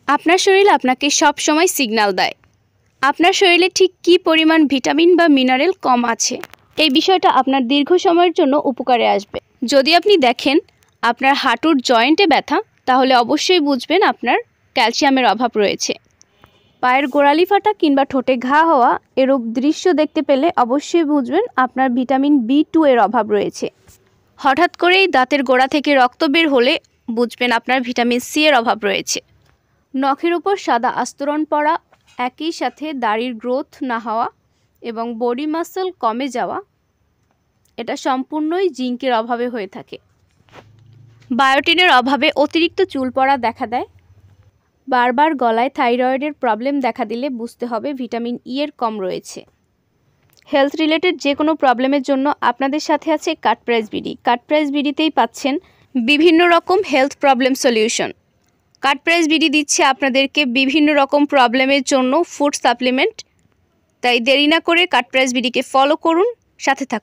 আপনার শরীর আপনাকে সব সময় সিগন্যাল দেয় আপনার শরীরে ঠিক কী পরিমাণ ভিটামিন বা মিনারেল কম আছে। এই বিষয়টা আপনার দীর্ঘ সময়ের জন্য উপকারে আসবে। যদি আপনি দেখেন আপনার হাঁটুর জয়েন্টে ব্যথা, তাহলে অবশ্যই বুঝবেন আপনার ক্যালসিয়ামের অভাব রয়েছে। পায়ের গোড়ালি ফাটা কিংবা ঠোঁটে ঘা হওয়া এরূপ দৃশ্য দেখতে পেলে অবশ্যই বুঝবেন আপনার ভিটামিন B2 এর অভাব রয়েছে। হঠাৎ করেই দাঁতের গোড়া থেকে রক্ত বের হলে বুঝবেন আপনার ভিটামিন C এর অভাব রয়েছে। নখের উপর সাদা আস্তরণ পড়া, একই সাথে দাড়ির গ্রোথ না হওয়া এবং বডি মাসল কমে যাওয়া, এটা সম্পূর্ণই জিঙ্কের অভাবে হয়ে থাকে। বায়োটিনের অভাবে অতিরিক্ত চুল পড়া দেখা দেয়। বারবার গলায় থাইরয়েডের প্রবলেম দেখা দিলে বুঝতে হবে ভিটামিন E এর কম রয়েছে। হেলথ রিলেটেড যে কোনো প্রবলেমের জন্য আপনাদের সাথে আছে cut price BD. Cut price বিডিতেই পাচ্ছেন বিভিন্ন রকম health problem solution. Cut price BD দিচ্ছে আপনাদেরকে বিভিন্ন রকম প্রবলেমের জন্য ফুড সাপ্লিমেন্ট। তাই দেরি না করে কাট প্রাইস বিডিকে ফলো করুন, সাথে থাকুন।